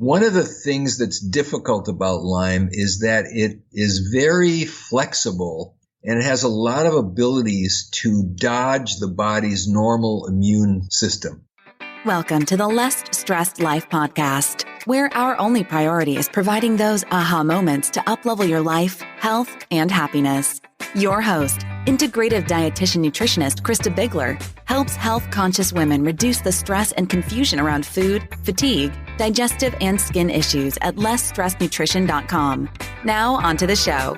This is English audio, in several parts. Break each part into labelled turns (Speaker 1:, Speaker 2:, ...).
Speaker 1: One of the things that's difficult about Lyme is that it is very flexible and it has a lot of abilities to dodge the body's normal immune system.
Speaker 2: Welcome to the Less Stressed Life podcast, where our only priority is providing those aha moments to uplevel your life, health, and happiness. Your host, integrative dietitian nutritionist Krista Bigler, helps health-conscious women reduce the stress and confusion around food, fatigue, digestive, and skin issues at lessstressednutrition.com. Now, on to the show.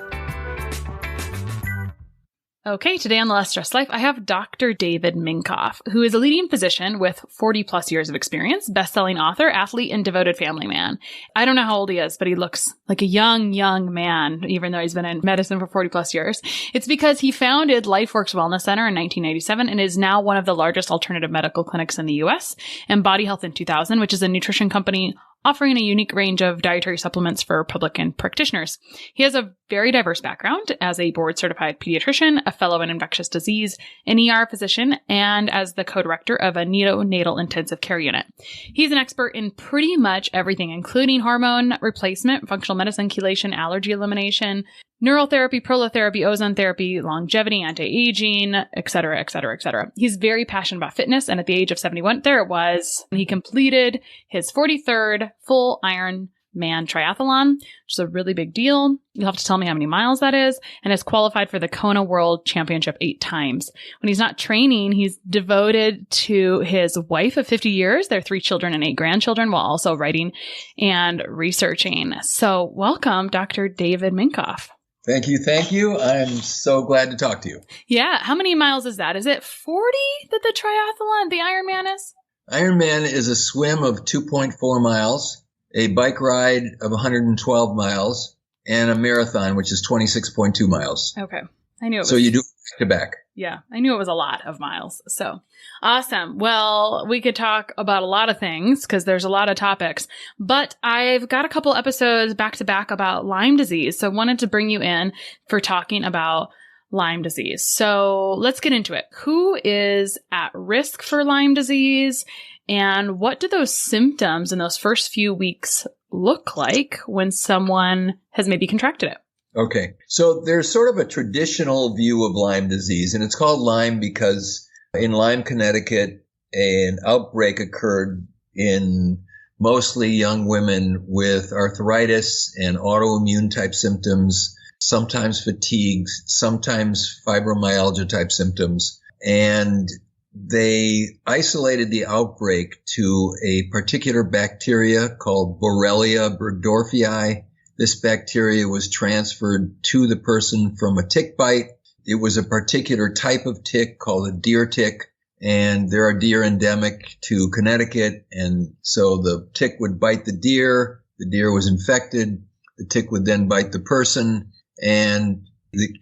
Speaker 3: Okay, today on The Less Stressed Life, I have Dr. David Minkoff, who is a leading physician with 40 plus years of experience, best-selling author, athlete, and devoted family man. I don't know how old he is, but he looks like a young man, even though he's been in medicine for 40 plus years. It's because he founded LifeWorks Wellness Center in 1997 and is now one of the largest alternative medical clinics in the U.S., and BodyHealth in 2000, which is a nutrition company offering a unique range of dietary supplements for public and practitioners. He has a very diverse background as a board-certified pediatrician, a fellow in infectious disease, an ER physician, and as the co-director of a neonatal intensive care unit. He's an expert in pretty much everything, including hormone replacement, functional medicine, chelation, allergy elimination, neural therapy, prolotherapy, ozone therapy, longevity, anti-aging, et cetera, et cetera, et cetera. He's very passionate about fitness, and at the age of 71, there it was, he completed his 43rd full Ironman triathlon, which is a really big deal. You'll have to tell me how many miles that is, and has qualified for the Kona World Championship 8 times. When he's not training, he's devoted to his wife of 50 years, their 3 children and 8 grandchildren, while also writing and researching. So welcome, Dr. David Minkoff.
Speaker 1: Thank you. I'm so glad to talk to you.
Speaker 3: Yeah. How many miles is that? Is it 40 that the triathlon, the Ironman is?
Speaker 1: Ironman is a swim of 2.4 miles, a bike ride of 112 miles, and a marathon, which is 26.2 miles.
Speaker 3: Okay. I knew it was.
Speaker 1: So you do back to back.
Speaker 3: Yeah. I knew it was a lot of miles. So awesome. Well, we could talk about a lot of things because there's a lot of topics, but I've got a couple episodes back to back about Lyme disease. So I wanted to bring you in for talking about Lyme disease. So let's get into it. Who is at risk for Lyme disease, and what do those symptoms in those first few weeks look like when someone has maybe contracted it?
Speaker 1: Okay. So there's sort of a traditional view of Lyme disease, and it's called Lyme because in Lyme, Connecticut, an outbreak occurred in mostly young women with arthritis and autoimmune type symptoms, sometimes fatigue, sometimes fibromyalgia type symptoms. And they isolated the outbreak to a particular bacteria called Borrelia burgdorferi. This bacteria was transferred to the person from a tick bite. It was a particular type of tick called a deer tick, and there are deer endemic to Connecticut. And so the tick would bite the deer was infected, the tick would then bite the person, and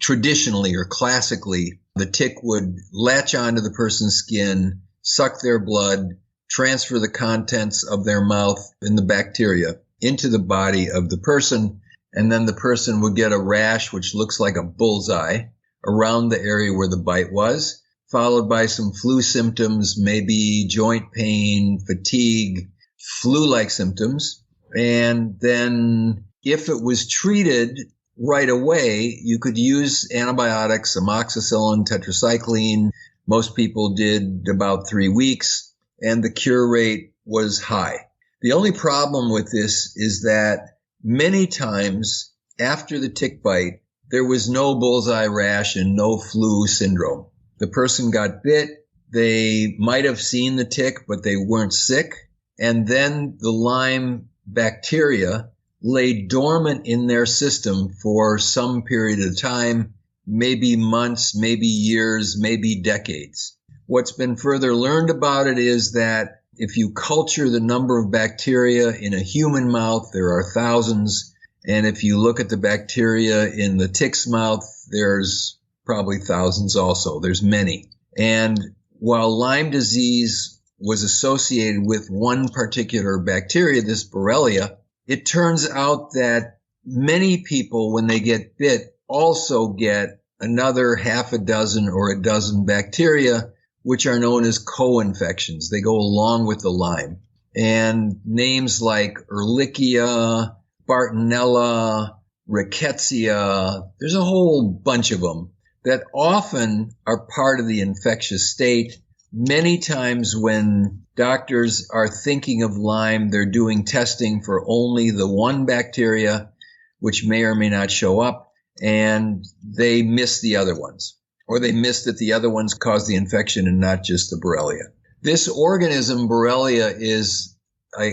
Speaker 1: traditionally or classically, the tick would latch onto the person's skin, suck their blood, transfer the contents of their mouth and the bacteria into the body of the person, and then the person would get a rash which looks like a bullseye around the area where the bite was, followed by some flu symptoms, maybe joint pain, fatigue, flu-like symptoms. And then if it was treated right away, you could use antibiotics, amoxicillin, tetracycline. Most people did about 3 weeks, and the cure rate was high. The only problem with this is that many times after the tick bite, there was no bullseye rash and no flu syndrome. The person got bit, they might have seen the tick, but they weren't sick. And then the Lyme bacteria lay dormant in their system for some period of time, maybe months, maybe years, maybe decades. What's been further learned about it is that if you culture the number of bacteria in a human mouth, there are thousands. And if you look at the bacteria in the tick's mouth, there's probably thousands also. There's many. And while Lyme disease was associated with one particular bacteria, this Borrelia, it turns out that many people, when they get bit, also get another half a dozen or a dozen bacteria, which are known as co-infections. They go along with the Lyme. And names like Ehrlichia, Bartonella, Rickettsia, there's a whole bunch of them that often are part of the infectious state. Many times when doctors are thinking of Lyme, they're doing testing for only the one bacteria, which may or may not show up, and they miss the other ones. Or they miss that the other ones cause the infection and not just the Borrelia. This organism, Borrelia, is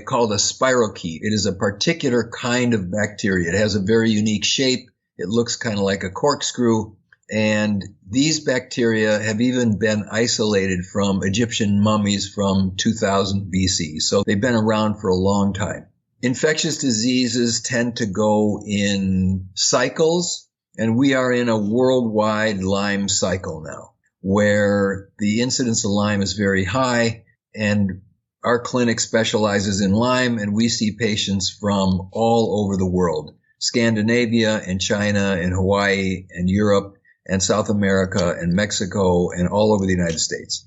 Speaker 1: called a spirochete. It is a particular kind of bacteria. It has a very unique shape. It looks kind of like a corkscrew. And these bacteria have even been isolated from Egyptian mummies from 2000 BC. So they've been around for a long time. Infectious diseases tend to go in cycles, and we are in a worldwide Lyme cycle now, where the incidence of Lyme is very high, and our clinic specializes in Lyme, and we see patients from all over the world, Scandinavia and China and Hawaii and Europe and South America and Mexico and all over the United States.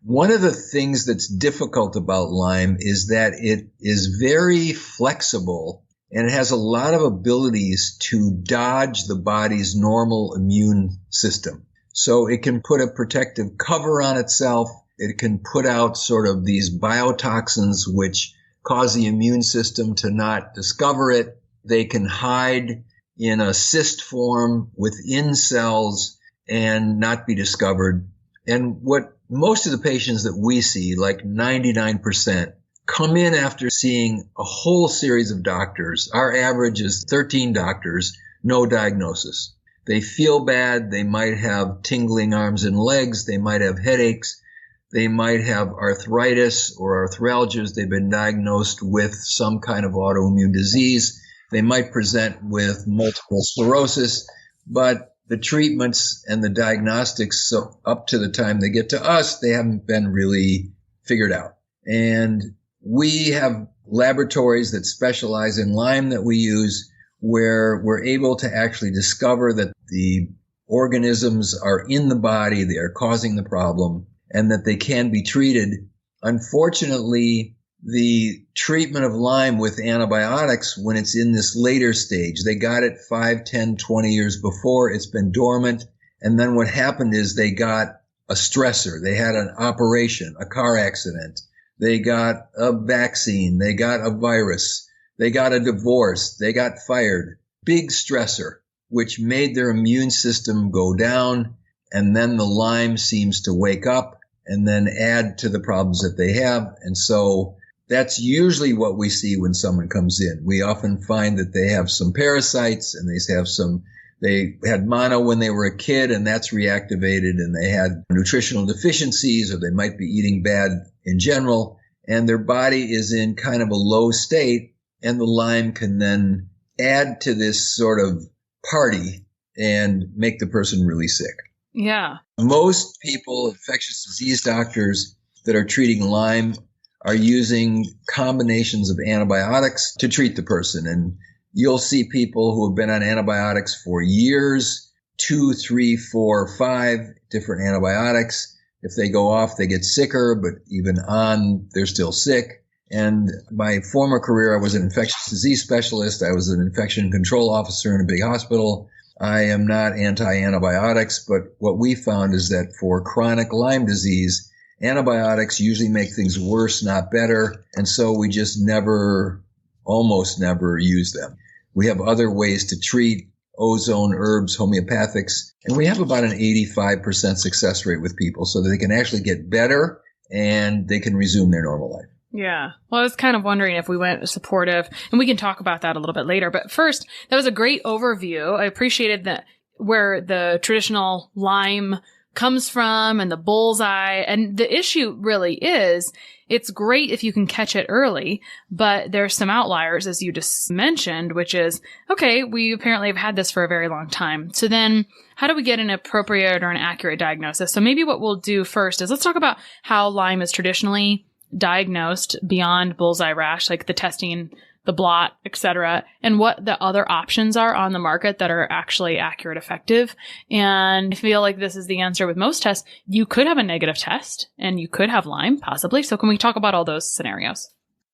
Speaker 1: One of the things that's difficult about Lyme is that it is very flexible and it has a lot of abilities to dodge the body's normal immune system. So it can put a protective cover on itself. It can put out sort of these biotoxins which cause the immune system to not discover it. They can hide in a cyst form within cells and not be discovered. And what most of the patients that we see, like 99%, come in after seeing a whole series of doctors. Our average is 13 doctors, no diagnosis. They feel bad. They might have tingling arms and legs. They might have headaches. They might have arthritis or arthralgias. They've been diagnosed with some kind of autoimmune disease. They might present with multiple sclerosis, but the treatments and the diagnostics, so up to the time they get to us, they haven't been really figured out. And we have laboratories that specialize in Lyme that we use, where we're able to actually discover that the organisms are in the body, they are causing the problem, and that they can be treated. Unfortunately, the treatment of Lyme with antibiotics, when it's in this later stage, they got it 5, 10, 20 years before, it's been dormant, and then what happened is they got a stressor. They had an operation, a car accident. They got a vaccine. They got a virus. They got a divorce. They got fired. Big stressor, which made their immune system go down, and then the Lyme seems to wake up and then add to the problems that they have. And so that's usually what we see when someone comes in. We often find that they have some parasites and they had mono when they were a kid and that's reactivated, and they had nutritional deficiencies, or they might be eating bad in general, and their body is in kind of a low state, and the Lyme can then add to this sort of party and make the person really sick.
Speaker 3: Yeah.
Speaker 1: Most people, infectious disease doctors that are treating Lyme, are using combinations of antibiotics to treat the person. And you'll see people who have been on antibiotics for years, 2, 3, 4, 5 different antibiotics. If they go off, they get sicker, but even on, they're still sick. And my former career, I was an infectious disease specialist. I was an infection control officer in a big hospital. I am not anti-antibiotics, but what we found is that for chronic Lyme disease, antibiotics usually make things worse, not better. And so we just almost never use them. We have other ways to treat: ozone, herbs, homeopathics, and we have about an 85% success rate with people so that they can actually get better and they can resume their normal life.
Speaker 3: Yeah. Well, I was kind of wondering if we went supportive, and we can talk about that a little bit later. But first, that was a great overview. I appreciated that where the traditional Lyme comes from and the bullseye. And the issue really is, it's great if you can catch it early, but there's some outliers, as you just mentioned, which is, okay, we apparently have had this for a very long time. So then how do we get an appropriate or an accurate diagnosis? So maybe what we'll do first is let's talk about how Lyme is traditionally diagnosed beyond bullseye rash, like the testing, the blot, etc., and what the other options are on the market that are actually accurate, effective. And I feel like this is the answer with most tests. You could have a negative test and you could have Lyme, possibly. So can we talk about all those scenarios?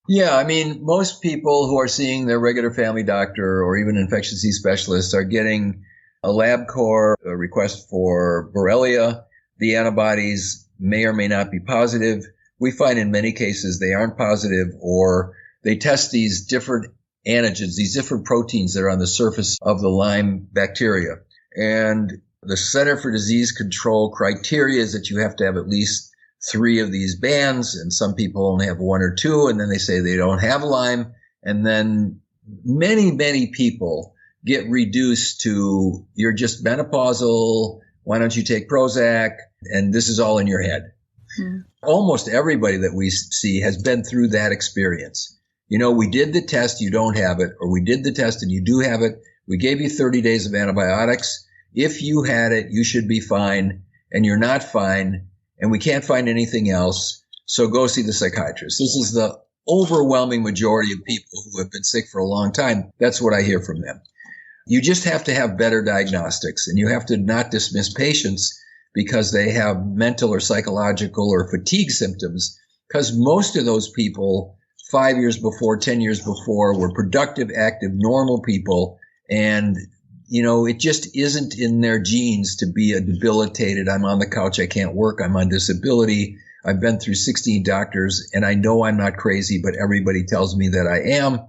Speaker 1: Yeah, I mean, most people who are seeing their regular family doctor or even infectious disease specialists are getting a LabCorp, a request for Borrelia. The antibodies may or may not be positive. We find in many cases they aren't positive, or they test these different antigens, these different proteins that are on the surface of the Lyme bacteria. And the Center for Disease Control criteria is that you have to have at least 3 of these bands, and some people only have 1 or 2, and then they say they don't have Lyme. And then many people get reduced to, you're just menopausal, why don't you take Prozac? And this is all in your head. Almost everybody that we see has been through that experience. You know, we did the test, you don't have it, or we did the test and you do have it. We gave you 30 days of antibiotics. If you had it, you should be fine, and you're not fine, and we can't find anything else, so go see the psychiatrist. This is the overwhelming majority of people who have been sick for a long time. That's what I hear from them. You just have to have better diagnostics, and you have to not dismiss patients because they have mental or psychological or fatigue symptoms, because most of those people 5 years before, 10 years before were productive, active, normal people, and you know, it just isn't in their genes to be a debilitated, I'm on the couch, I can't work, I'm on disability, I've been through 16 doctors, and I know I'm not crazy, but everybody tells me that I am.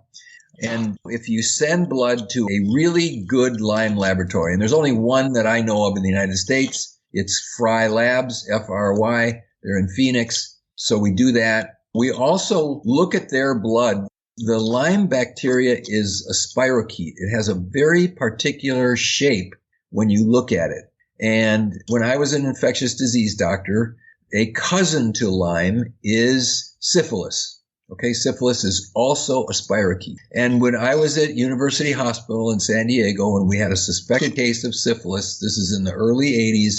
Speaker 1: And if you send blood to a really good Lyme laboratory, and there's only one that I know of in the United States, it's Frylabs, F-R-Y, they're in Phoenix, so we do that. We also look at their blood. The Lyme bacteria is a spirochete. It has a very particular shape when you look at it. And when I was an infectious disease doctor, a cousin to Lyme is syphilis. Okay, syphilis is also a spirochete. And when I was at University Hospital in San Diego and we had a suspected case of syphilis, this is in the early 80s,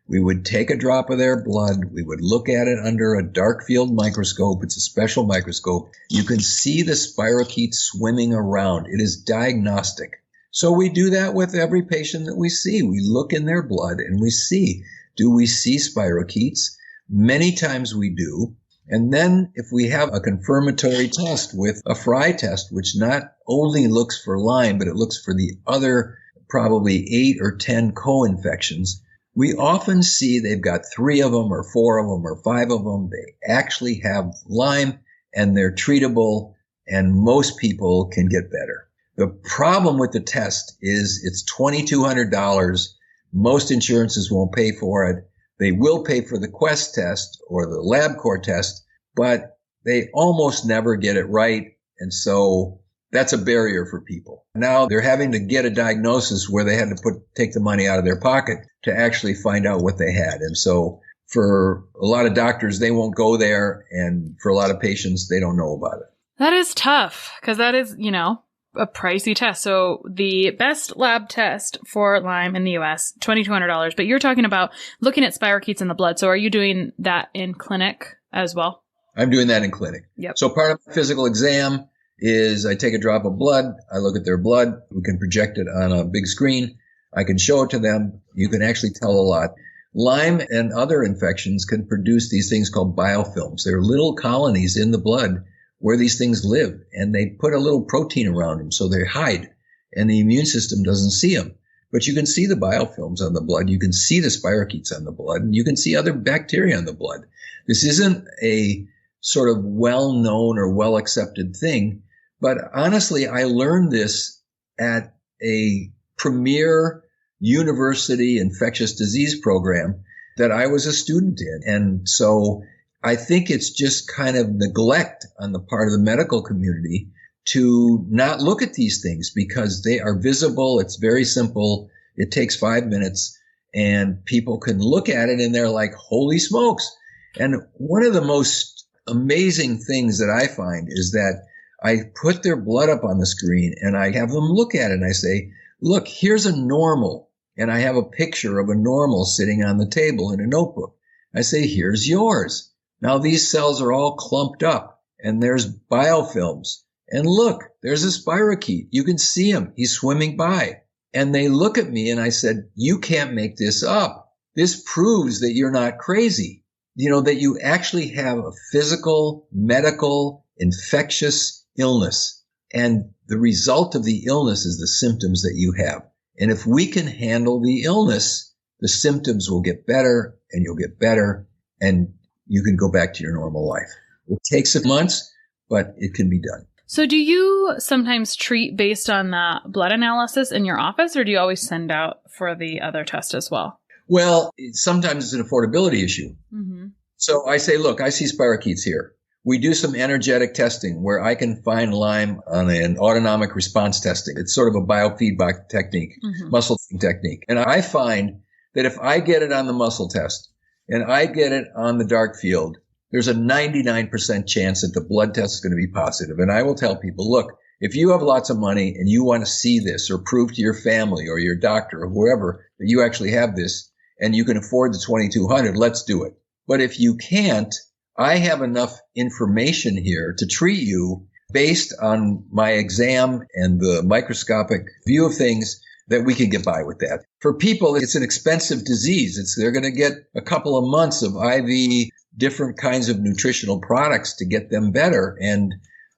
Speaker 1: we would take a drop of their blood. We would look at it under a dark field microscope. It's a special microscope. You can see the spirochete swimming around. It is diagnostic. So we do that with every patient that we see. We look in their blood and we see, do we see spirochetes? Many times we do. And then if we have a confirmatory test with a Fry test, which not only looks for Lyme, but it looks for the other probably 8 or 10 co-infections, we often see they've got 3 of them or 4 of them or 5 of them. They actually have Lyme and they're treatable, and most people can get better. The problem with the test is it's $2,200. Most insurances won't pay for it. They will pay for the Quest test or the LabCorp test, but they almost never get it right. And so that's a barrier for people. Now they're having to get a diagnosis where they had to take the money out of their pocket to actually find out what they had. And so for a lot of doctors, they won't go there. And for a lot of patients, they don't know about it.
Speaker 3: That is tough because that is, you know, a pricey test. So the best lab test for Lyme in the US, $2,200. But you're talking about looking at spirochetes in the blood. So are you doing that in clinic as well?
Speaker 1: I'm doing that in clinic.
Speaker 3: Yep.
Speaker 1: So part of my physical exam is I take a drop of blood. I look at their blood. We can project it on a big screen. I can show it to them. You can actually tell a lot. Lyme and other infections can produce these things called biofilms. They're little colonies in the blood where these things live, and they put a little protein around them so they hide, and the immune system doesn't see them. But you can see the biofilms on the blood. You can see the spirochetes on the blood, and you can see other bacteria on the blood. This isn't a sort of well-known or well-accepted thing, but honestly, I learned this at a premier university infectious disease program that I was a student in. And so I think it's just kind of neglect on the part of the medical community to not look at these things because they are visible. It's very simple. It takes 5 minutes and people can look at it and they're like, holy smokes. And one of the most amazing things that I find is that I put their blood up on the screen and I have them look at it and I say, look, here's a normal. And I have a picture of a normal sitting on the table in a notebook. I say, here's yours. Now these cells are all clumped up and there's biofilms. And look, there's a spirochete. You can see him. He's swimming by. And they look at me and I said, you can't make this up. This proves that you're not crazy. that you actually have a physical, medical, infectious illness. And the result of the illness is the symptoms that you have. And if we can handle the illness, the symptoms will get better and you'll get better and you can go back to your normal life. It takes some months, but it can be done.
Speaker 3: So do you sometimes treat based on that blood analysis in your office, or do you always send out for the other test as well?
Speaker 1: Well, sometimes it's an affordability issue. Mm-hmm. So I say, look, I see spirochetes here. We do some energetic testing where I can find Lyme on an autonomic response testing. It's sort of a biofeedback technique, muscle technique. And I find that if I get it on the muscle test and I get it on the dark field, there's a 99% chance that the blood test is going to be positive. And I will tell people, look, if you have lots of money and you want to see this or prove to your family or your doctor or whoever that you actually have this and you can afford the $2,200, let's do it. But if you can't, I have enough information here to treat you based on my exam and the microscopic view of things that we can get by with that. For people, it's an expensive disease. They're going to get a couple of months of IV, different kinds of nutritional products to get them better. And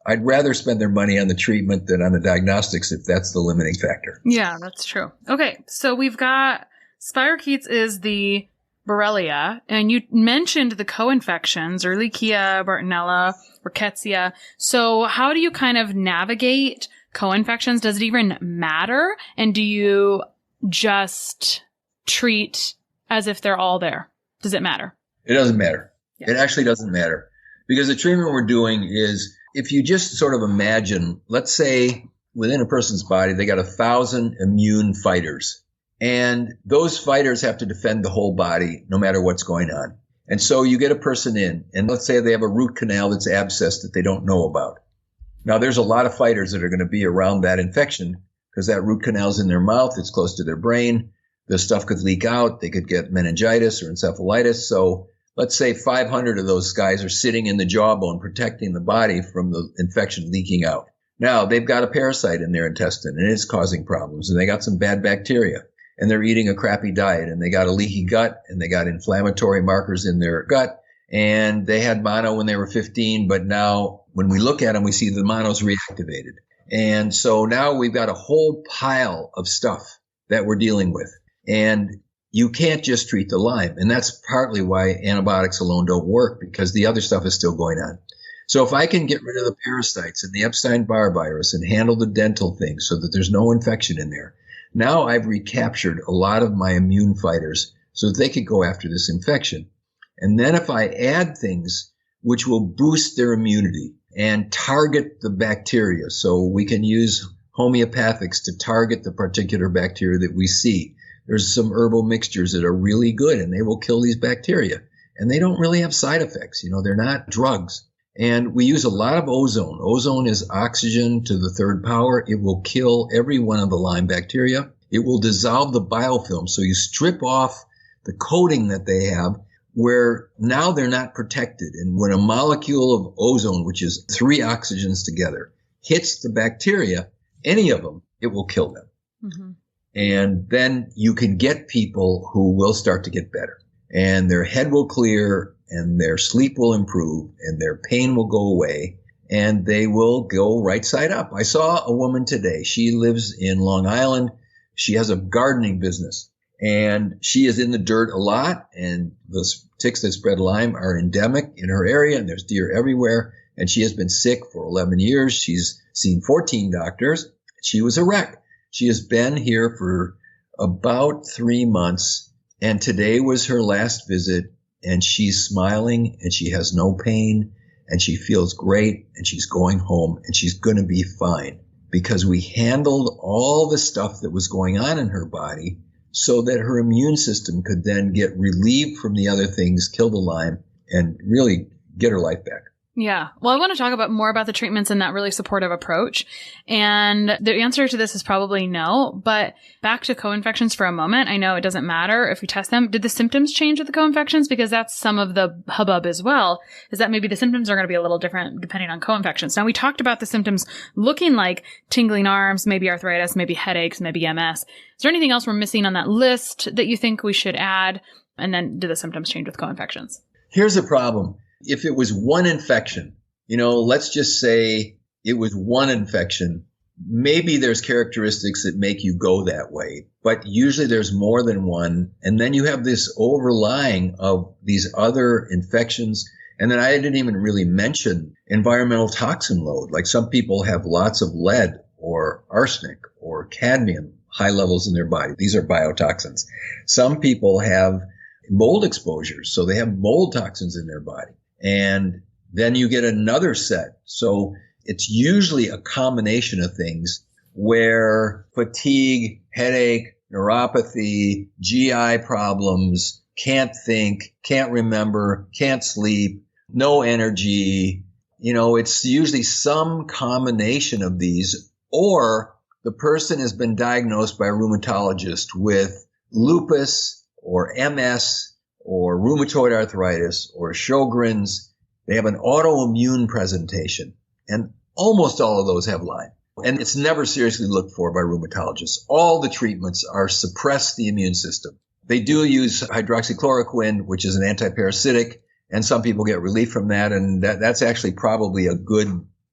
Speaker 1: I'd rather spend their money on the treatment than on the diagnostics if that's the limiting factor.
Speaker 3: Yeah, that's true. Okay, so we've got spirochetes is the Borrelia, and you mentioned the co-infections, Ehrlichia, Bartonella, Rickettsia. So how do you kind of navigate co-infections? Does it even matter? And do you just treat as if they're all there? Does it matter?
Speaker 1: It doesn't matter. Yeah. It actually doesn't matter. Because the treatment we're doing is, if you just sort of imagine, let's say within a person's body, they got 1,000 immune fighters. And those fighters have to defend the whole body no matter what's going on. And so you get a person in, and let's say they have a root canal that's abscessed that they don't know about. Now, there's a lot of fighters that are going to be around that infection because that root canal's in their mouth. It's close to their brain. The stuff could leak out. They could get meningitis or encephalitis. So let's say 500 of those guys are sitting in the jawbone protecting the body from the infection leaking out. Now, they've got a parasite in their intestine, and it's causing problems, and they got some bad bacteria. And they're eating a crappy diet, and they got a leaky gut, and they got inflammatory markers in their gut, and they had mono when they were 15, but now when we look at them, we see the mono's reactivated. And so now we've got a whole pile of stuff that we're dealing with. And you can't just treat the Lyme, and that's partly why antibiotics alone don't work, because the other stuff is still going on. So if I can get rid of the parasites and the Epstein-Barr virus and handle the dental things so that there's no infection in there, now I've recaptured a lot of my immune fighters so that they could go after this infection. And then if I add things which will boost their immunity and target the bacteria, so we can use homeopathics to target the particular bacteria that we see. There's some herbal mixtures that are really good and they will kill these bacteria. And they don't really have side effects. They're not drugs. And we use a lot of ozone. Ozone is oxygen to the third power. It will kill every one of the Lyme bacteria. It will dissolve the biofilm. So you strip off the coating that they have where now they're not protected. And when a molecule of ozone, which is 3 oxygens together, hits the bacteria, any of them, it will kill them. Mm-hmm. And then you can get people who will start to get better. And their head will clear, and their sleep will improve, and their pain will go away, and they will go right side up. I saw a woman today. She lives in Long Island. She has a gardening business, and she is in the dirt a lot, and the ticks that spread Lyme are endemic in her area, and there's deer everywhere, and she has been sick for 11 years. She's seen 14 doctors. She was a wreck. She has been here for about 3 months, and today was her last visit. And she's smiling, and she has no pain, and she feels great, and she's going home, and she's going to be fine because we handled all the stuff that was going on in her body so that her immune system could then get relieved from the other things, kill the Lyme, and really get her life back.
Speaker 3: Yeah. Well, I want to talk more about the treatments and that really supportive approach. And the answer to this is probably no, but back to co-infections for a moment. I know it doesn't matter if we test them. Did the symptoms change with the co-infections? Because that's some of the hubbub as well, is that maybe the symptoms are going to be a little different depending on co-infections. Now, we talked about the symptoms looking like tingling arms, maybe arthritis, maybe headaches, maybe MS. Is there anything else we're missing on that list that you think we should add? And then do the symptoms change with co-infections?
Speaker 1: Here's the problem. If it was one infection, let's just say it was one infection, maybe there's characteristics that make you go that way, but usually there's more than one. And then you have this overlying of these other infections. And then I didn't even really mention environmental toxin load. Like some people have lots of lead or arsenic or cadmium, high levels in their body. These are biotoxins. Some people have mold exposures, so they have mold toxins in their body. And then you get another set. So it's usually a combination of things where fatigue, headache, neuropathy, GI problems, can't think, can't remember, can't sleep, no energy. It's usually some combination of these, or the person has been diagnosed by a rheumatologist with lupus or MS or rheumatoid arthritis or Sjogren's. They have an autoimmune presentation, and almost all of those have Lyme. And it's never seriously looked for by rheumatologists. All the treatments are suppress the immune system. They do use hydroxychloroquine, which is an antiparasitic, and some people get relief from that. And that's actually probably a good,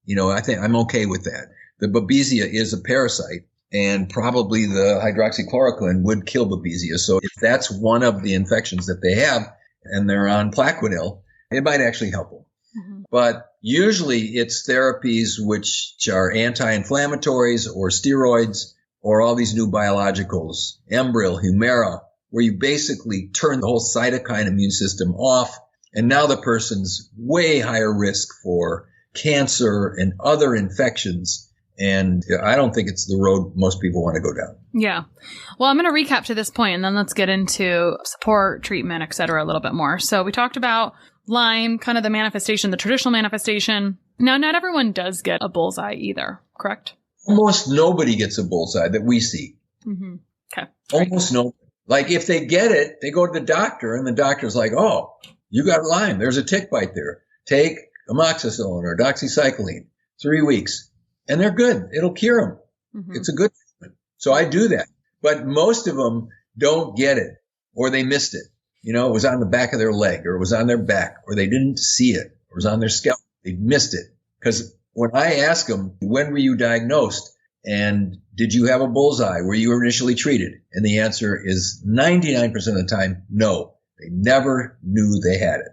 Speaker 1: I think I'm okay with that. The Babesia is a parasite, and probably the hydroxychloroquine would kill Babesia. So if that's one of the infections that they have and they're on Plaquenil, it might actually help them. Mm-hmm. But usually it's therapies which are anti-inflammatories or steroids or all these new biologicals, Enbrel, Humira, where you basically turn the whole cytokine immune system off. And now the person's way higher risk for cancer and other infections. And I don't think it's the road most people want to go down.
Speaker 3: Yeah. Well, I'm going to recap to this point, and then let's get into support, treatment, et cetera, a little bit more. So we talked about Lyme, kind of the manifestation, the traditional manifestation. Now, not everyone does get a bullseye either, correct?
Speaker 1: Almost nobody gets a bullseye that we see.
Speaker 3: Mm-hmm. Okay.
Speaker 1: Almost nobody. Like if they get it, they go to the doctor, and the doctor's like, oh, you got Lyme. There's a tick bite there. Take amoxicillin or doxycycline, 3 weeks. And they're good. It'll cure them. Mm-hmm. It's a good treatment. So I do that. But most of them don't get it, or they missed it. It was on the back of their leg, or it was on their back, or they didn't see it, or it was on their scalp. They missed it. Because when I ask them, when were you diagnosed? And did you have a bullseye? Were you initially treated? And the answer is 99% of the time, no. They never knew they had it.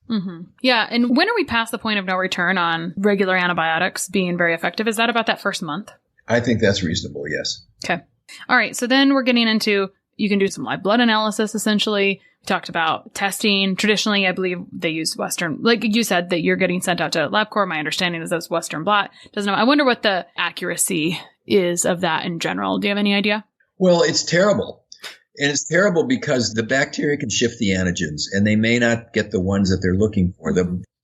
Speaker 3: Mm-hmm. Yeah. And when are we past the point of no return on regular antibiotics being very effective? Is that about that first month?
Speaker 1: I think that's reasonable, yes.
Speaker 3: Okay. All right. So then we're getting into, you can do some live blood analysis, essentially. We talked about testing. Traditionally, I believe they use Western, like you said, that you're getting sent out to LabCorp. My understanding is that's Western blot. I wonder what the accuracy is of that in general. Do you have any idea?
Speaker 1: Well, it's terrible. And it's terrible because the bacteria can shift the antigens, and they may not get the ones that they're looking for.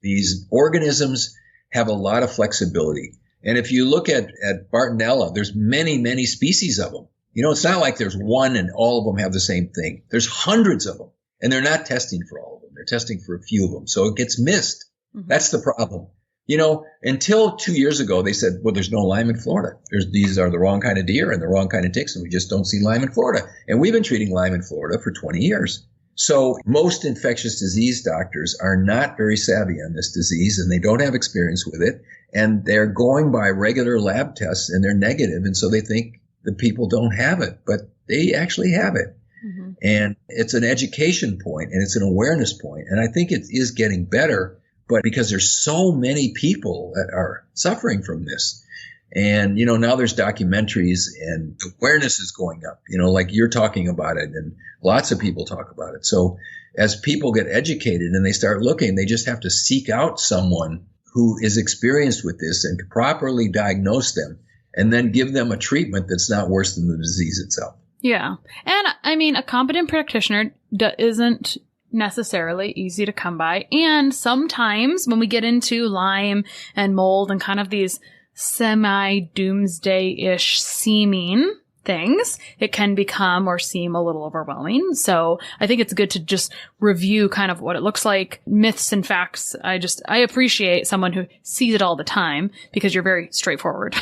Speaker 1: These organisms have a lot of flexibility. And if you look at Bartonella, there's many, many species of them. It's not like there's one and all of them have the same thing. There's hundreds of them, and they're not testing for all of them. They're testing for a few of them. So it gets missed. Mm-hmm. That's the problem. Until 2 years ago, they said, well, there's no Lyme in Florida. These are the wrong kind of deer and the wrong kind of ticks, and we just don't see Lyme in Florida. And we've been treating Lyme in Florida for 20 years. So most infectious disease doctors are not very savvy on this disease, and they don't have experience with it. And they're going by regular lab tests, and they're negative, and so they think the people don't have it, but they actually have it. Mm-hmm. And it's an education point, and it's an awareness point. And I think it is getting better. But because there's so many people that are suffering from this. And, now there's documentaries and awareness is going up, like you're talking about it, and lots of people talk about it. So as people get educated and they start looking, they just have to seek out someone who is experienced with this and can properly diagnose them and then give them a treatment that's not worse than the disease itself.
Speaker 3: Yeah. And I mean, a competent practitioner isn't necessarily easy to come by. And sometimes when we get into Lyme and mold and kind of these semi-doomsday-ish seeming things, it can become or seem a little overwhelming. So I think it's good to just review kind of what it looks like, myths and facts. I appreciate someone who sees it all the time because you're very straightforward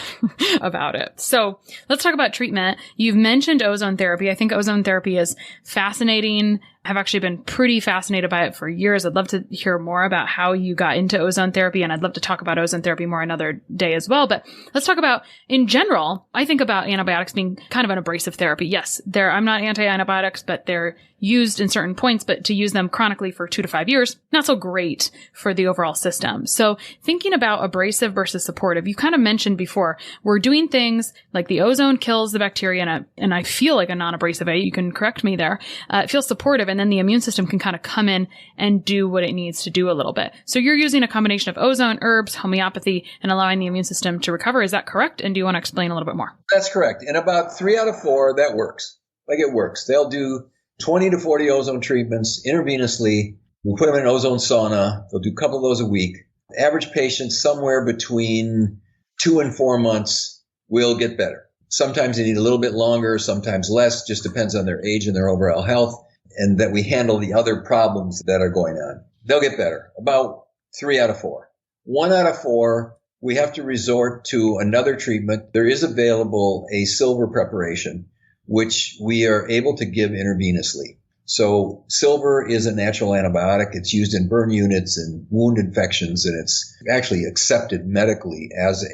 Speaker 3: about it. So let's talk about treatment. You've mentioned ozone therapy. I think ozone therapy is fascinating. I've actually been pretty fascinated by it for years. I'd love to hear more about how you got into ozone therapy, and I'd love to talk about ozone therapy more another day as well. But let's talk about, in general, I think about antibiotics being kind of an abrasive therapy. Yes, I'm not anti-antibiotics, but they're used in certain points, but to use them chronically for 2 to 5 years, not so great for the overall system. So thinking about abrasive versus supportive, you kind of mentioned before, we're doing things like the ozone kills the bacteria and I feel like a non-abrasive way. You can correct me there. It feels supportive, and then the immune system can kind of come in and do what it needs to do a little bit. So you're using a combination of ozone, herbs, homeopathy, and allowing the immune system to recover. Is that correct? And do you want to explain a little bit more?
Speaker 1: That's correct. In about 3 out of 4, that works. Like it works. They'll do 20 to 40 ozone treatments intravenously. We'll put them in an ozone sauna. They'll do a couple of those a week. Average patient, somewhere between 2 and 4 months, will get better. Sometimes they need a little bit longer, sometimes less, just depends on their age and their overall health, and that we handle the other problems that are going on. They'll get better. About 3 out of 4. 1 out of 4, we have to resort to another treatment. There is available a silver preparation, which we are able to give intravenously. So silver is a natural antibiotic. It's used in burn units and wound infections, and it's actually accepted medically as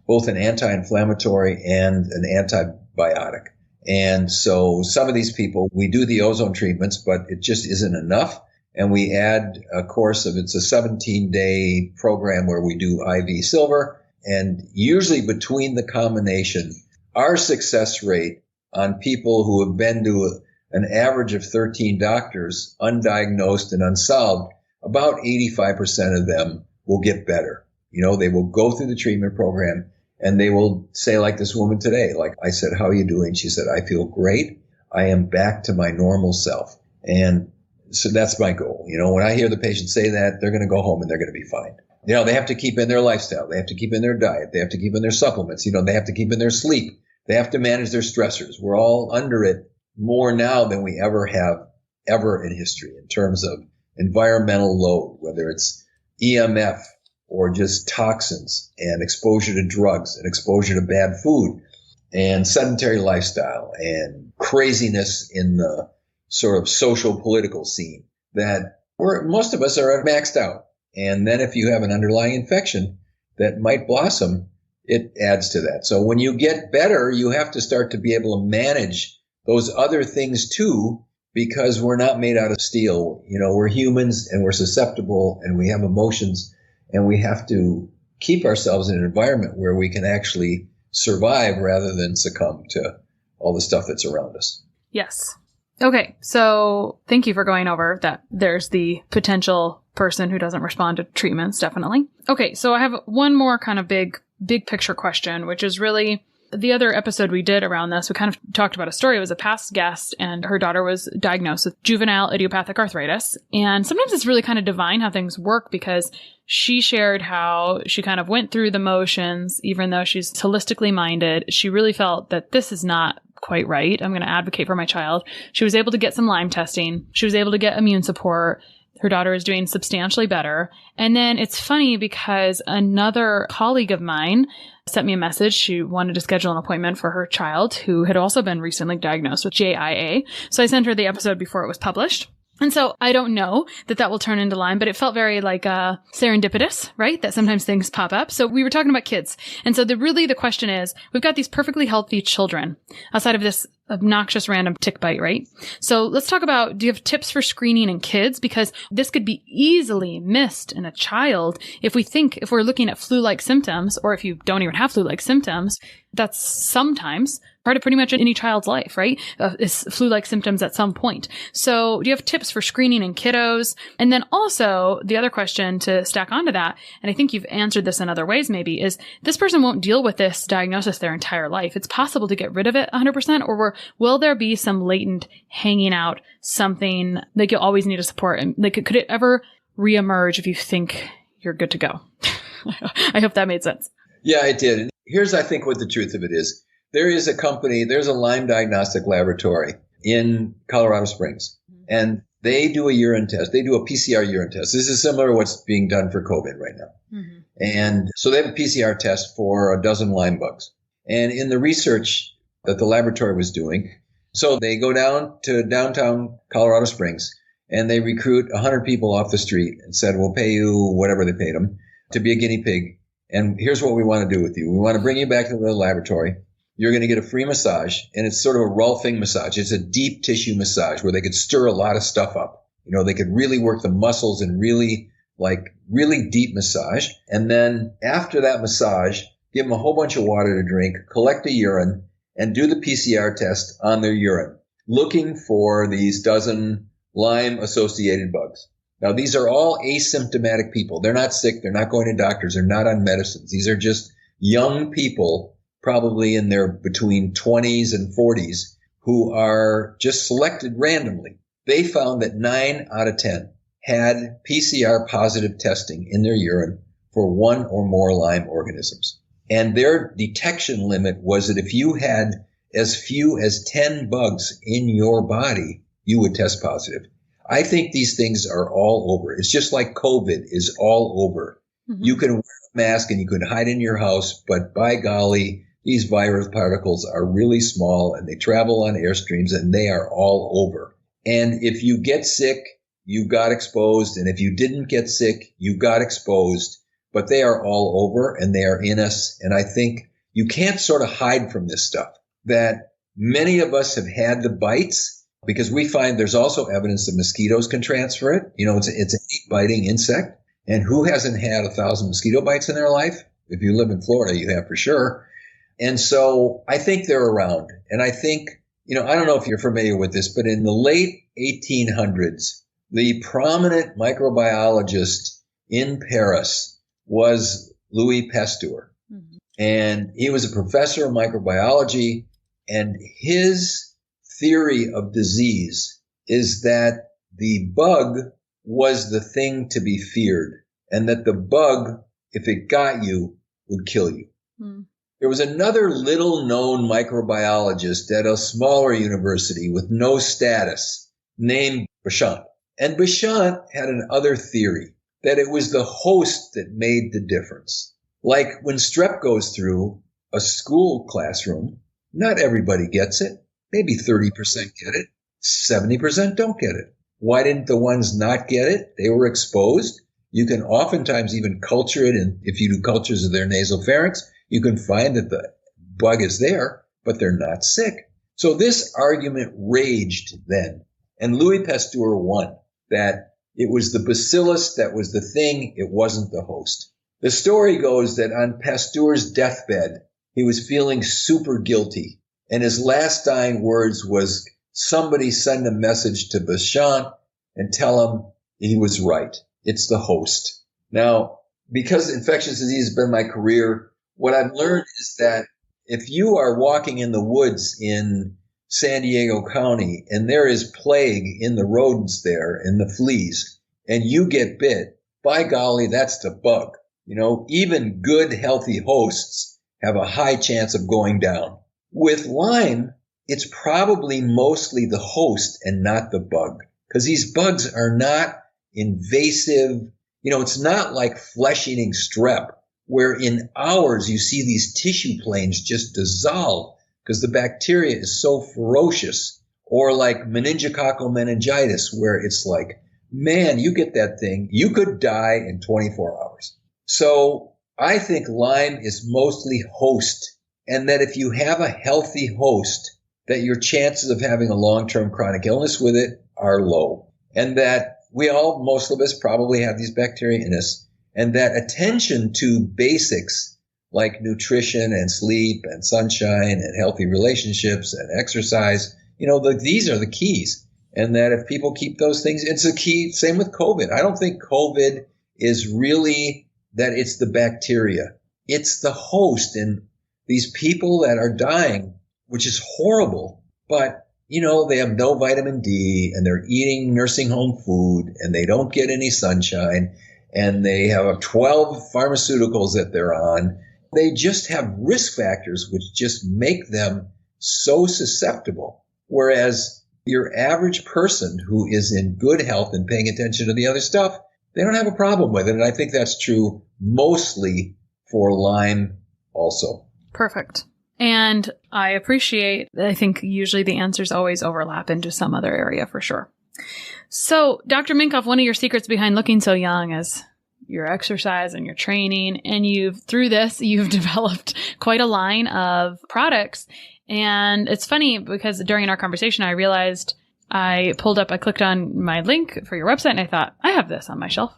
Speaker 1: both an anti-inflammatory and an antibiotic. And so some of these people, we do the ozone treatments, but it just isn't enough. And we add a course it's a 17-day program where we do IV silver. And usually between the combination, our success rate on people who have been to an average of 13 doctors, undiagnosed and unsolved, about 85% of them will get better. They will go through the treatment program and they will say, like this woman today, like I said, how are you doing? She said, I feel great. I am back to my normal self. And so that's my goal. When I hear the patient say that, they're going to go home and they're going to be fine. They have to keep in their lifestyle. They have to keep in their diet. They have to keep in their supplements. They have to keep in their sleep. They have to manage their stressors. We're all under it more now than we ever have in history in terms of environmental load, whether it's EMF or just toxins and exposure to drugs and exposure to bad food and sedentary lifestyle and craziness in the sort of social political scene that most of us are maxed out. And then if you have an underlying infection that might blossom, it adds to that. So when you get better, you have to start to be able to manage those other things too, because we're not made out of steel. We're humans and we're susceptible and we have emotions, and we have to keep ourselves in an environment where we can actually survive rather than succumb to all the stuff that's around us.
Speaker 3: Yes. Okay. So thank you for going over that. There's the potential person who doesn't respond to treatments, definitely. Okay. So I have one more kind of big picture question, which is really the other episode we did around this. We kind of talked about a story. It was a past guest, and her daughter was diagnosed with juvenile idiopathic arthritis. And sometimes it's really kind of divine how things work, because she shared how she kind of went through the motions, even though she's holistically minded. She really felt that this is not quite right. I'm going to advocate for my child. She was able to get some Lyme testing. She was able to get immune support. Her daughter is doing substantially better. And then it's funny because another colleague of mine sent me a message. She wanted to schedule an appointment for her child who had also been recently diagnosed with JIA. So I sent her the episode before it was published. And so I don't know that will turn into Lyme, but it felt very like serendipitous, right? That sometimes things pop up. So we were talking about kids. And so the question is, we've got these perfectly healthy children outside of this obnoxious random tick bite, right? So let's talk about, do you have tips for screening in kids? Because this could be easily missed in a child. If we're looking at flu-like symptoms, or if you don't even have flu-like symptoms, that's sometimes part of pretty much any child's life, right? Is flu-like symptoms at some point. So do you have tips for screening in kiddos? And then also the other question to stack onto that, and I think you've answered this in other ways maybe, is this person won't deal with this diagnosis their entire life. It's possible to get rid of it 100%, or will there be some latent hanging out, something like you'll always need a support? And like, could it ever reemerge if you think you're good to go? I hope that made sense.
Speaker 1: Yeah, it did. And here's, I think, what the truth of it is. There's a Lyme diagnostic laboratory in Colorado Springs, and they do a urine test. They do a PCR urine test. This is similar to what's being done for COVID right now. Mm-hmm. And so they have a PCR test for a dozen Lyme bugs. And in the research that the laboratory was doing, So they go down to downtown Colorado Springs and they recruit 100 people off the street and said, we'll pay you whatever they paid them to be a guinea pig. And here's what we want to do with you. We want to bring you back to the laboratory. You're going to get a free massage, and it's sort of a Rolfing massage. It's a deep tissue massage where they could stir a lot of stuff up. They could really work the muscles and really deep massage. And then after that massage, give them a whole bunch of water to drink, collect the urine, and do the PCR test on their urine, looking for these dozen Lyme-associated bugs. Now, these are all asymptomatic people. They're not sick. They're not going to doctors. They're not on medicines. These are just young people, probably in their between 20s and 40s, who are just selected randomly. They found that 9 out of 10 had PCR positive testing in their urine for one or more Lyme organisms. And their detection limit was that if you had as few as 10 bugs in your body, you would test positive. I think these things are all over. It's just like COVID is all over. Mm-hmm. You can wear a mask and you can hide in your house, but by golly, these virus particles are really small and they travel on airstreams and they are all over. And if you get sick, you got exposed. And if you didn't get sick, you got exposed. But they are all over and they are in us. And I think you can't sort of hide from this stuff, that many of us have had the bites, because we find there's also evidence that mosquitoes can transfer it. It's an biting insect. And who hasn't had 1,000 mosquito bites in their life? If you live in Florida, you have for sure. And so I think they're around. And I think, I don't know if you're familiar with this, but in the late 1800s, the prominent microbiologist in Paris was Louis Pasteur. Mm-hmm. And he was a professor of microbiology, and his theory of disease is that the bug was the thing to be feared, and that the bug, if it got you, would kill you. Mm. There was another little-known microbiologist at a smaller university with no status named Béchamp. And Béchamp had another theory, that it was the host that made the difference. Like when strep goes through a school classroom, not everybody gets it. Maybe 30% get it. 70% don't get it. Why didn't the ones not get it? They were exposed. You can oftentimes even culture it, and if you do cultures of their nasopharynx, you can find that the bug is there, but they're not sick. So this argument raged then, and Louis Pasteur won, that it was the bacillus that was the thing, it wasn't the host. The story goes that on Pasteur's deathbed, he was feeling super guilty. And his last dying words was, somebody send a message to Béchamp and tell him he was right. It's the host. Now, because infectious disease has been my career, what I've learned is that if you are walking in the woods in San Diego County and there is plague in the rodents there, in the fleas, and you get bit, by golly, that's the bug. Even good, healthy hosts have a high chance of going down. With Lyme, it's probably mostly the host and not the bug, because these bugs are not invasive. It's not like flesh-eating strep, where in hours you see these tissue planes just dissolve because the bacteria is so ferocious, or like meningococcal meningitis, where it's like, man, you get that thing, you could die in 24 hours. So I think Lyme is mostly host, and that if you have a healthy host, that your chances of having a long-term chronic illness with it are low. And that most of us probably have these bacteria in us, and that attention to basics like nutrition and sleep and sunshine and healthy relationships and exercise, these are the keys. And that if people keep those things, it's a key. Same with COVID. I don't think COVID is really that it's the bacteria. It's the host. And these people that are dying, which is horrible, but, they have no vitamin D and they're eating nursing home food and they don't get any sunshine and they have 12 pharmaceuticals that they're on. They just have risk factors which just make them so susceptible. Whereas your average person who is in good health and paying attention to the other stuff, they don't have a problem with it. And I think that's true mostly for Lyme also.
Speaker 3: Perfect. And I think usually the answers always overlap into some other area for sure. So, Dr. Minkoff, one of your secrets behind looking so young is your exercise and your training. And through this, you've developed quite a line of products. And it's funny because during our conversation, I realized I clicked on my link for your website and I thought, I have this on my shelf.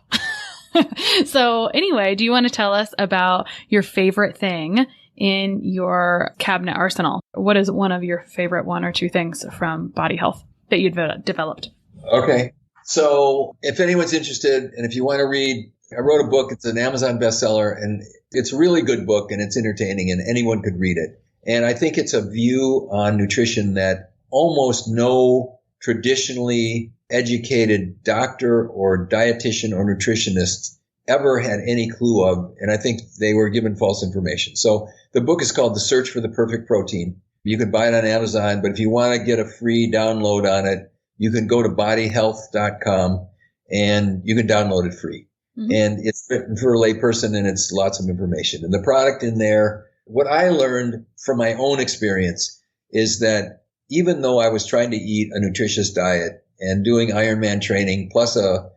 Speaker 3: So anyway, do you want to tell us about your favorite thing in your cabinet arsenal? What is one of your favorite one or two things from BodyHealth that you developed?
Speaker 1: Okay. So if anyone's interested and if you want to read, I wrote a book. It's an Amazon bestseller and it's a really good book and it's entertaining and anyone could read it. And I think it's a view on nutrition that almost no traditionally educated doctor or dietitian or nutritionist ever had any clue of. And I think they were given false information. So the book is called The Search for the Perfect Protein. You can buy it on Amazon, but if you want to get a free download on it, you can go to bodyhealth.com and you can download it free. Mm-hmm. And it's written for a layperson and it's lots of information. And the product in there, what I learned from my own experience is that even though I was trying to eat a nutritious diet and doing Ironman training plus a,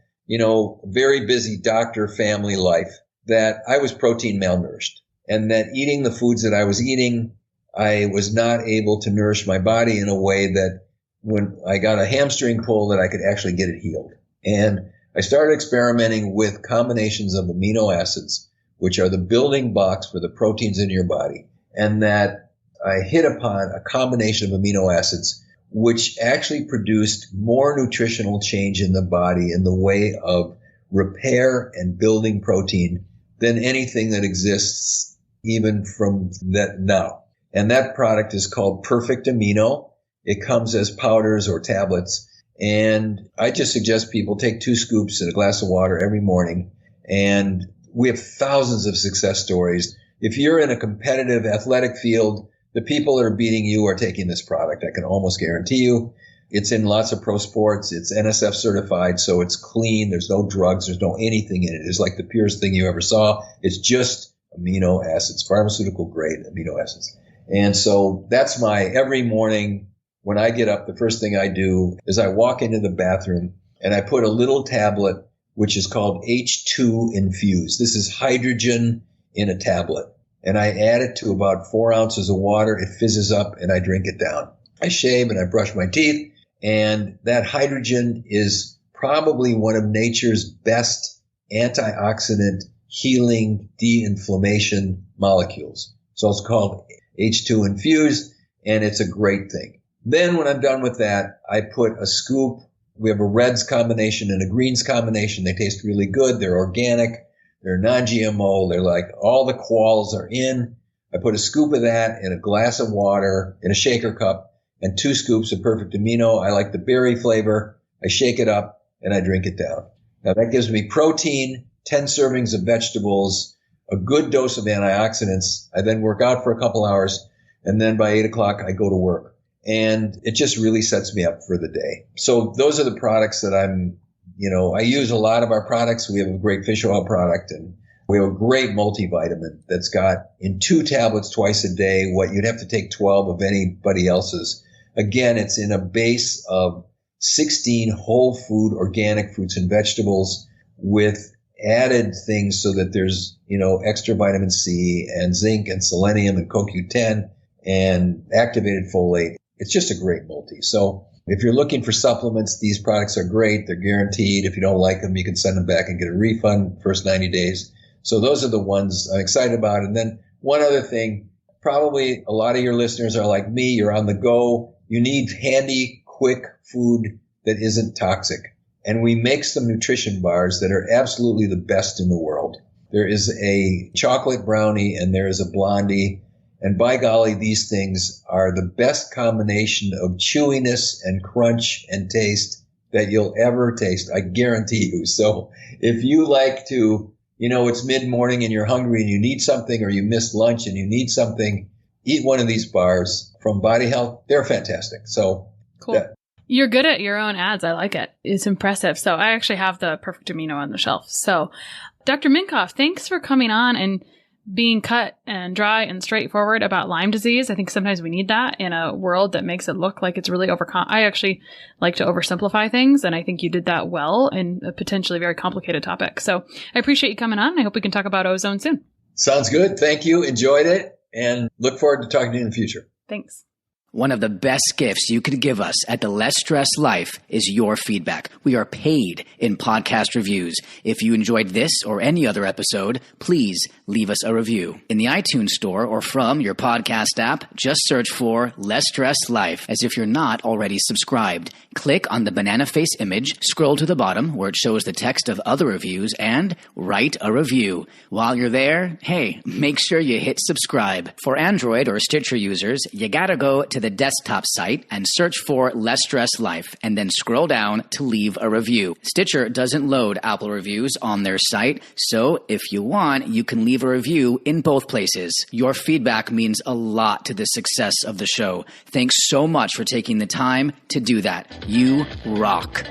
Speaker 1: very busy doctor family life, that I was protein malnourished and that eating the foods that I was eating, I was not able to nourish my body in a way that when I got a hamstring pull that I could actually get it healed. And I started experimenting with combinations of amino acids, which are the building blocks for the proteins in your body. And that I hit upon a combination of amino acids, which actually produced more nutritional change in the body in the way of repair and building protein than anything that exists even from that now. And that product is called Perfect Amino. It comes as powders or tablets. And I just suggest people take 2 scoops in a glass of water every morning. And we have thousands of success stories. If you're in a competitive athletic field, the people that are beating you are taking this product. I can almost guarantee you. It's in lots of pro sports. It's NSF certified, so it's clean. There's no drugs. There's no anything in it. It's like the purest thing you ever saw. It's just amino acids, pharmaceutical grade amino acids. And so that's my every morning. When I get up, the first thing I do is I walk into the bathroom and I put a little tablet, which is called H2 Infuse. This is hydrogen in a tablet. And I add it to about 4 ounces of water. It fizzes up and I drink it down. I shave and I brush my teeth. And that hydrogen is probably one of nature's best antioxidant healing de-inflammation molecules. So it's called H2 Infuse and it's a great thing. Then when I'm done with that, I put a scoop. We have a reds combination and a greens combination. They taste really good. They're organic. They're non-GMO. They're like all the quals are in. I put a scoop of that in a glass of water in a shaker cup and 2 scoops of Perfect Amino. I like the berry flavor. I shake it up and I drink it down. Now that gives me protein, 10 servings of vegetables, a good dose of antioxidants. I then work out for a couple hours and then by 8 o'clock I go to work. And it just really sets me up for the day. So those are the products that I use a lot of our products. We have a great fish oil product and we have a great multivitamin that's got in 2 tablets twice a day what you'd have to take 12 of anybody else's. Again, it's in a base of 16 whole food organic fruits and vegetables with added things so that there's, extra vitamin C and zinc and selenium and CoQ10 and activated folate. It's just a great multi. So if you're looking for supplements, these products are great. They're guaranteed. If you don't like them, you can send them back and get a refund first 90 days. So those are the ones I'm excited about. And then one other thing, probably a lot of your listeners are like me. You're on the go. You need handy, quick food that isn't toxic. And we make some nutrition bars that are absolutely the best in the world. There is a chocolate brownie and there is a blondie. And by golly, these things are the best combination of chewiness and crunch and taste that you'll ever taste. I guarantee you. So if you like to, it's mid-morning and you're hungry and you need something or you missed lunch and you need something, eat one of these bars from BodyHealth. They're fantastic. So
Speaker 3: cool. You're good at your own ads. I like it. It's impressive. So I actually have the Perfect Amino on the shelf. So Dr. Minkoff, thanks for coming on and being cut and dry and straightforward about Lyme disease. I think sometimes we need that in a world that makes it look like it's really I actually like to oversimplify things, and I think you did that well in a potentially very complicated topic. So I appreciate you coming on. I hope we can talk about ozone soon.
Speaker 1: Sounds good. Thank you. Enjoyed it, and look forward to talking to you in the future.
Speaker 3: Thanks.
Speaker 4: One of the best gifts you could give us at the Less Stress Life is your feedback. We are paid in podcast reviews. If you enjoyed this or any other episode, please leave us a review. In the iTunes store or from your podcast app, just search for Less Stress Life as if you're not already subscribed. Click on the banana face image, scroll to the bottom where it shows the text of other reviews, and write a review. While you're there, hey, make sure you hit subscribe. For Android or Stitcher users, you gotta go to the desktop site and search for Less Stress Life and then scroll down to leave a review. Stitcher doesn't load Apple reviews on their site, so if you want, you can leave a review in both places. Your feedback means a lot to the success of the show. Thanks so much for taking the time to do that. You rock.